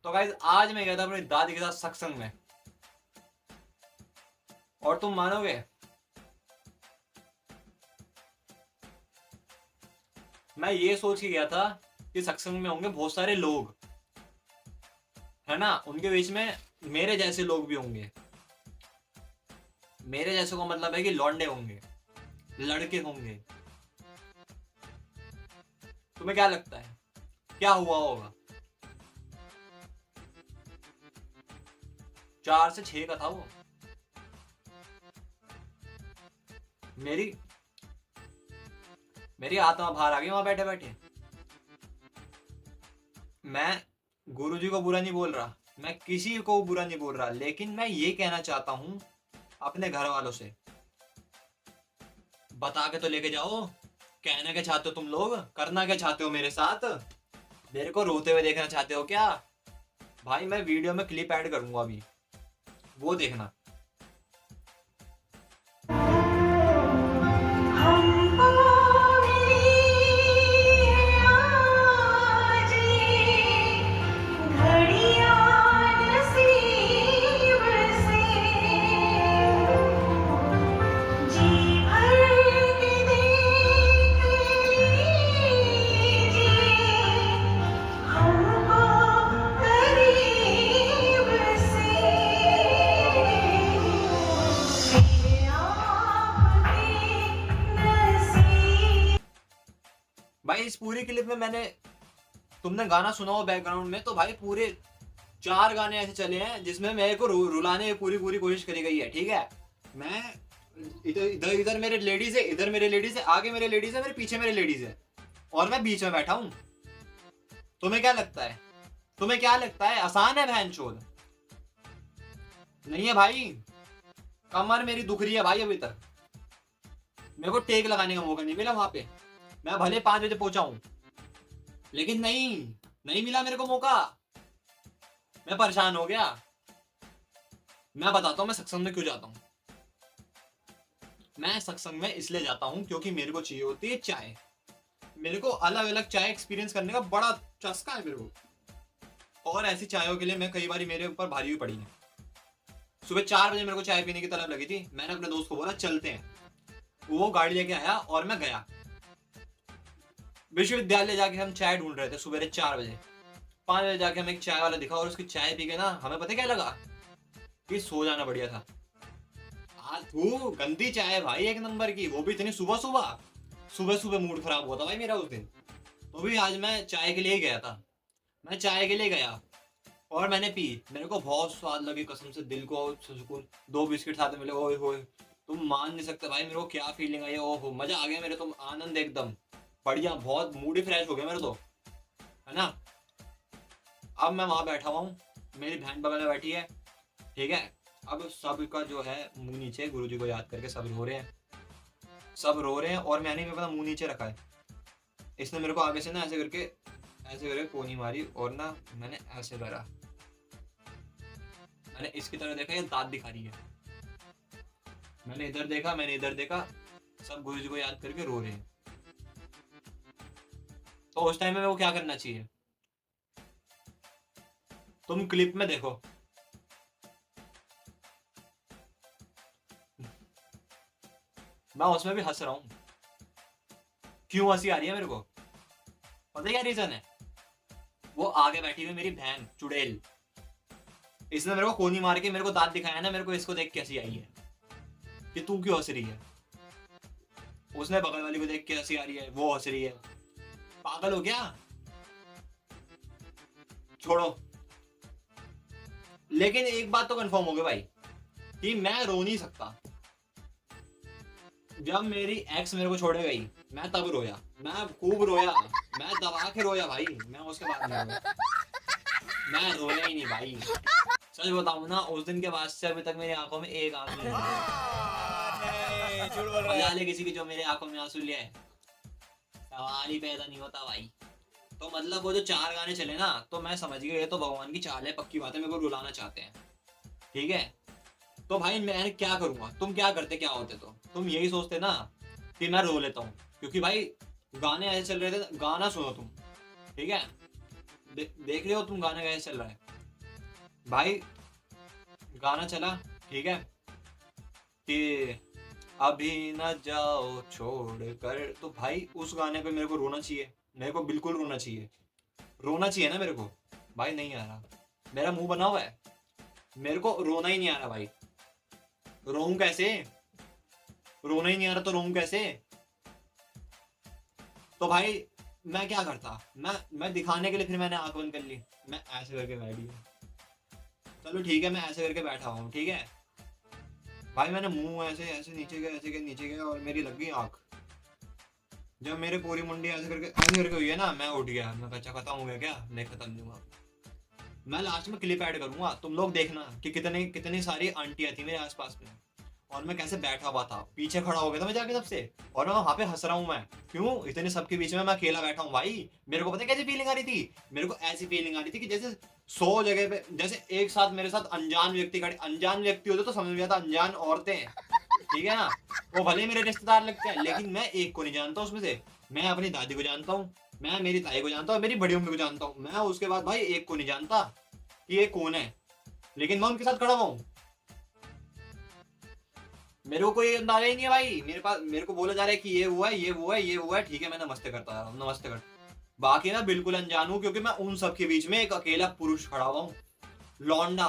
तो गाइस आज मैं गया था अपनी दादी के साथ सत्संग में, और तुम मानोगे मैं ये सोच के गया था कि सत्संग में होंगे बहुत सारे लोग, है ना, उनके बीच में मेरे जैसे लोग भी होंगे। मेरे जैसे को मतलब है कि लौंडे होंगे, लड़के होंगे। तुम्हें क्या लगता है क्या हुआ होगा? 4 से 6 का था वो। मेरी मेरी आत्मा बाहर आ गई वहां बैठे बैठे। मैं गुरुजी को बुरा नहीं बोल रहा, मैं किसी को बुरा नहीं बोल रहा, लेकिन मैं ये कहना चाहता हूं अपने घर वालों से, बता के तो लेके जाओ। कहना क्या चाहते हो तुम लोग, करना क्या चाहते हो मेरे साथ? मेरे को रोते हुए देखना चाहते हो क्या? भाई मैं वीडियो में क्लिप ऐड करूंगा अभी, वो देखना। भाई इस पूरी क्लिप में मैंने, तुमने गाना सुना हो बैकग्राउंड में, तो भाई पूरे 4 गाने ऐसे चले हैं जिसमें मेरे को रुलाने की पूरी पूरी कोशिश करी गई है। ठीक है, मैं इधर इधर इधर मेरे लेडीज है, इधर मेरे लेडीज है, आगे मेरे लेडीज है, मेरे पीछे मेरे लेडीज है, और मैं बीच में बैठा हूं। तुम्हें क्या लगता है, तुम्हें क्या लगता है आसान है? बहन चोद नहीं है भाई। कमर मेरी दुख रही है भाई, अभी तक मेरे को टेक लगाने का मौका नहीं मिला वहां पे। मैं भले 5 बजे पहुंचा हूं, लेकिन नहीं मिला मेरे को मौका। मैं परेशान हो गया। मैं बताता हूं मैं सत्संग में क्यों जाता हूं। मैं सत्संग में इसलिए जाता हूं क्योंकि मेरे को चाहिए होती है चाय। मेरे को अलग अलग चाय एक्सपीरियंस करने का बड़ा चस्का है मेरे को, और ऐसी चायों के लिए मैं कई बार मेरे ऊपर भारी भी पड़ी है। सुबह 4 बजे मेरे को चाय पीने की तलब लगी थी, मैंने अपने दोस्त को बोला चलते हैं। वो गाड़ी लेके आया और मैं गया। विश्वविद्यालय जाके हम चाय ढूंढ रहे थे सुबह 4 बजे। 5 बजे जाके हमें एक चाय वाला दिखा, और उसकी चाय पी के ना हमें पता क्या लगा कि सो जाना बढ़िया था। वो गंदी चाय है भाई, 1 नंबर की, वो भी इतनी सुबह सुबह। सुबह सुबह मूड खराब हुआ था भाई मेरा उस दिन। तो भी आज मैं चाय के लिए ही गया था। मैं चाय के लिए गया और मैंने पी, मेरे को बहुत स्वाद लगी कसम से, दिल को सुकून। 2 बिस्किट साथ में मिले, ओए होए तुम मान नहीं सकते भाई मेरे को क्या फीलिंग आई। ओहो मजा आ गया मेरे, तुम आनंद एकदम बढ़िया, बहुत मूड ही फ्रेश हो गया मेरे तो, है ना। अब मैं वहां बैठा हुआ हूँ, मेरी बहन बगल में बैठी है, ठीक है। अब सबका जो है मुंह नीचे, गुरुजी को याद करके सब रो रहे हैं, सब रो रहे हैं, और मैंने भी अपना मुंह नीचे रखा है। इसने मेरे को आगे से ना ऐसे करके कोनी मारी, और ना मैंने ऐसे करा, मैंने इसकी तरह देखा, ये दांत दिखा रही है। मैंने इधर देखा, मैंने इधर देखा, सब गुरुजी को याद करके रो रहे हैं। तो उस टाइम में मेरे को क्या करना चाहिए? तुम क्लिप में देखो, मैं उसमें भी हंस रहा हूं। क्यों हंसी आ रही है मेरे को? पता है क्या रीजन है? वो आगे बैठी हुई मेरी बहन चुड़ैल, इसने मेरे को कोनी मार के मेरे को दांत दिखाया ना, मेरे को इसको देख के हंसी आई है कि तू क्यों हंस रही है। उसने बगल वाली को देख के हंसी आ रही है, वो हंस रही है। पागल हो गया? छोड़ो। लेकिन एक बात तो कंफर्म हो गई भाई कि मैं रो नहीं सकता। जब मेरी एक्स मेरे को छोड़ गई, मैं तब रोया, मैं खूब रोया, मैं दबा के रोया भाई, मैं उसके बाद नहीं रोया। मैं रोया ही नहीं भाई, सच बताऊं ना, उस दिन के बाद से अभी तक मेरी आंखों में एक आंसू नहीं है। मजा ले किसी की जो मेरे आंखों में आंसू ले आए, सवाल ही पैदा नहीं होता भाई। तो मतलब वो जो 4 गाने चले ना, तो मैं समझ गया ये तो भगवान की चाल है, पक्की बात है, मेरे को रुलाना चाहते हैं, ठीक है। तो भाई मैं क्या करूंगा? तुम क्या करते, क्या होते? तो तुम यही सोचते ना कि मैं रो लेता हूँ, क्योंकि भाई गाने ऐसे चल रहे थे, गाना सुनो तुम, ठीक है। देख रहे हो तुम गाना कैसे चल रहा है, भाई गाना चला, ठीक है, कि अभी न जाओ छोड़ कर, तो भाई उस गाने पे मेरे को रोना चाहिए, मेरे को बिल्कुल रोना चाहिए, रोना चाहिए ना मेरे को। भाई नहीं आ रहा, मेरा मुंह बना हुआ है, मेरे को रोना ही नहीं आ रहा भाई। रोऊं कैसे, रोना ही नहीं आ रहा तो रोऊं कैसे। तो भाई मैं क्या करता, मैं दिखाने के लिए फिर मैंने आंख बंद कर ली, मैं ऐसे करके बैठ गया। चलो ठीक है, मैं ऐसे करके बैठा हूँ, ठीक है भाई, मैंने मुंह ऐसे ऐसे नीचे गया, ऐसे गया, नीचे गया, और मेरी लग गई आंख। जब मेरे पूरी मुंडी ऐसे करके हुई है ना, मैं उठ गया, मैं बच्चा खत्म हो गया क्या, नहीं खत्म नहीं हुआ। मैं लास्ट में क्लिप ऐड करूंगा, तुम लोग देखना कि कितनी कितनी सारी आंटियां थी मेरे आसपास में, और मैं कैसे बैठा हुआ था, पीछे खड़ा हो गया था मैं जाके सबसे, और मैं वहां पे हंस रहा हूँ। मैं क्यों, इतने सबके बीच में मैं अकेला बैठा हूँ भाई। मेरे को पता है कैसी फीलिंग आ रही थी, मेरे को ऐसी फीलिंग आ रही थी कि जैसे 100 जगह पे, जैसे एक साथ मेरे साथ अनजान व्यक्ति खड़े, अनजान व्यक्ति होते तो समझ में आता, अनजान औरतें, ठीक है ना, वो भले ही मेरे रिश्तेदार लगते हैं, लेकिन मैं एक को नहीं जानता उसमें से। मैं अपनी दादी को जानता हूँ, मैं मेरी ताई को जानता हूँ, मेरी बड़ी मम्मी को जानता हूँ, मैं उसके बाद भाई एक को नहीं जानता कि ये कौन है, लेकिन मैं उनके साथ खड़ा हुआ हूँ। मेरे को कोई अंदाजा ही नहीं है भाई, मेरे पास मेरे को बोला जा रहा है कि ये हुआ है, ये हुआ है, ये हुआ है, ठीक है, मैं नमस्ते करता है, नमस्ते कर, बाकी ना बिल्कुल अनजान हूँ, क्योंकि मैं उन सब के बीच में एक अकेला पुरुष खड़ा हुआ हूँ, लौंडा।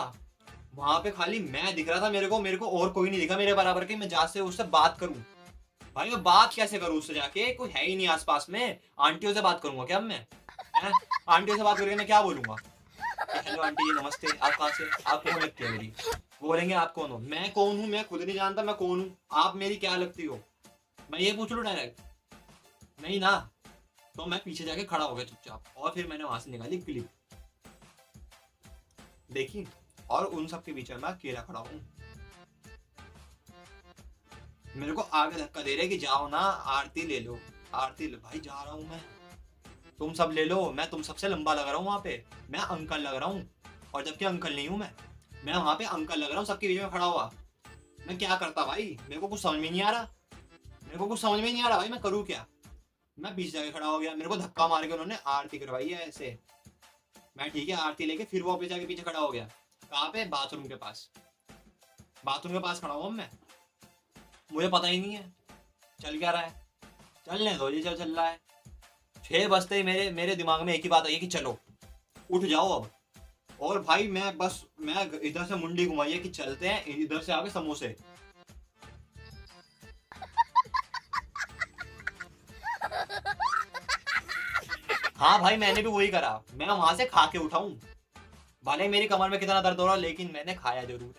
वहां पे खाली मैं दिख रहा था, मेरे को और कोई नहीं दिखा मेरे बराबर की, मैं जा से उससे बात करूं। भाई मैं बात कैसे करूं उससे, जाके कोई है ही नहीं आसपास में, आंटियों से बात करूंगा क्या मैं, है? आंटियों से बात करके मैं क्या बोलूंगा, हेलो आंटी जी नमस्ते, आप कहाँ से, आप कौन लगती है मेरी, वो बोलेंगे आप कौन हो, मैं कौन हूँ, मैं खुद नहीं जानता मैं कौन हूँ, आप मेरी क्या लगती हो, मैं ये पूछ लूं डायरेक्ट, नहीं ना। तो मैं पीछे जाके खड़ा हो गया चुपचाप, और फिर मैंने वहां से निकाली क्लिप देखी, और उन सब के बीच में मैं अकेला खड़ा हूँ। मेरे को आगे धक्का दे रहे कि जाओ ना आरती ले लो, आरती ले, भाई जा रहा हूँ मैं, तुम सब ले लो, मैं तुम सबसे लंबा लग रहा हूँ वहां पे, मैं अंकल लग रहा हूँ, और जबकि अंकल नहीं हूँ मैं वहां पे अंकल लग रहा हूँ सबके बीच में खड़ा हुआ। मैं क्या करता भाई, मेरे को कुछ समझ में नहीं आ रहा, मेरे को कुछ समझ में नहीं आ रहा भाई, मैं करूँ क्या। मैं पीछे जाके खड़ा हो गया, मेरे को धक्का मार के उन्होंने आरती करवाई है ऐसे, मैं ठीक है आरती लेके फिर वापस जाके पीछे खड़ा हो गया, कहाँ पे, बाथरूम के पास, बाथरूम के पास खड़ा हुआ मैं, मुझे पता ही नहीं है चल क्या रहा है, चलने दो जी, चल रहा है। 6 बजते ही मेरे मेरे दिमाग में एक ही बात आई कि चलो उठ जाओ अब, और भाई मैं इधर से मुंडी घुमाई है कि चलते हैं, इधर से आगे समोसे। हाँ भाई मैंने भी वही करा, मैं वहां से खा के उठाऊं, भले मेरी कमर में कितना दर्द हो रहा, लेकिन मैंने खाया जरूर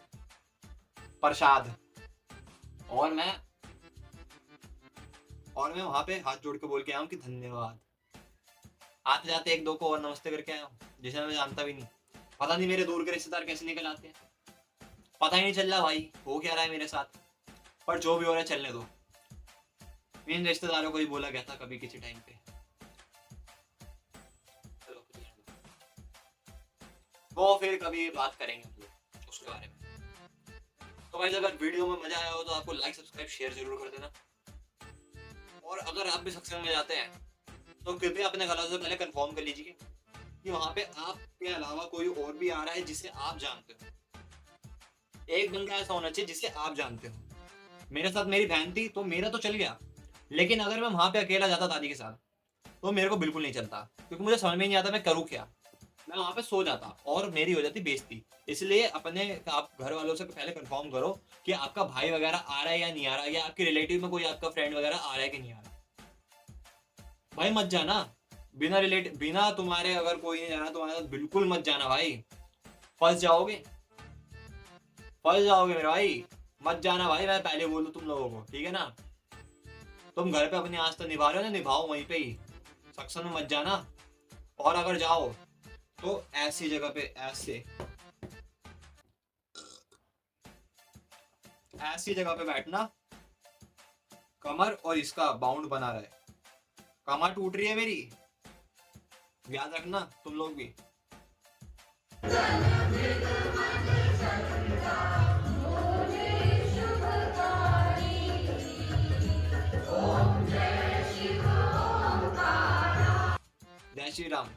प्रसाद। और मैं वहां पे हाथ जोड़ के बोल के आया हूँ कि धन्यवाद, आते जाते एक दो को और नमस्ते करके आया हूँ, जिसे मैं जानता भी नहीं, पता नहीं मेरे दूर के रिश्तेदार कैसे निकल आते हैं, पता ही नहीं चल रहा भाई हो क्या रहा है मेरे साथ, पर जो भी हो रहा है चलने दो। इन रिश्तेदारों को ही बोला गया था कभी किसी टाइम पे, वो फिर कभी बात करेंगे हम लोग उसके बारे में। तो भाई अगर वीडियो में मजा आया हो तो आपको लाइक सब्सक्राइब शेयर जरूर कर देना, और अगर आप भी सत्संग में जाते हैं तो कृपया अपने घरों से पहले कंफर्म कर लीजिए कि वहां पे आपके अलावा कोई और भी आ रहा है जिसे आप जानते हो, एक बंदा ऐसा होना चाहिए जिसे आप जानते हो। मेरे साथ मेरी बहन थी तो मेरा तो चल गया, लेकिन अगर मैं वहां पे अकेला जाता दादी के साथ तो मेरे को बिल्कुल नहीं चलता, क्योंकि मुझे समझ में नहीं आता मैं करूँ क्या, मैं वहां पे सो जाता और मेरी हो जाती बेइज्जती। इसलिए अपने आप घर वालों से पहले कंफर्म करो कि आपका भाई वगैरह आ रहा है या नहीं आ रहा है, या आपके रिलेटिव में कोई आपका फ्रेंड वगैरह आ रहा है कि नहीं आ रहा। भाई मत जाना बिना तुम्हारे, अगर कोई नहीं जाना तुम्हारे साथ बिल्कुल मत जाना भाई, फंस जाओगे, फंस जाओगे मेरे भाई, मत जाना भाई, मैं पहले बोलूं तुम लोगों को, ठीक है ना। तुम घर पे अपनी आस्था निभा रहे हो ना, निभाओ वहीं पे ही, सत्संग में मत जाना, और अगर जाओ तो ऐसी जगह पे ऐसी जगह पे बैठना, कमर और इसका बाउंड बना रहे, कमर टूट रही है मेरी, याद रखना तुम लोग भी। जय श्री राम।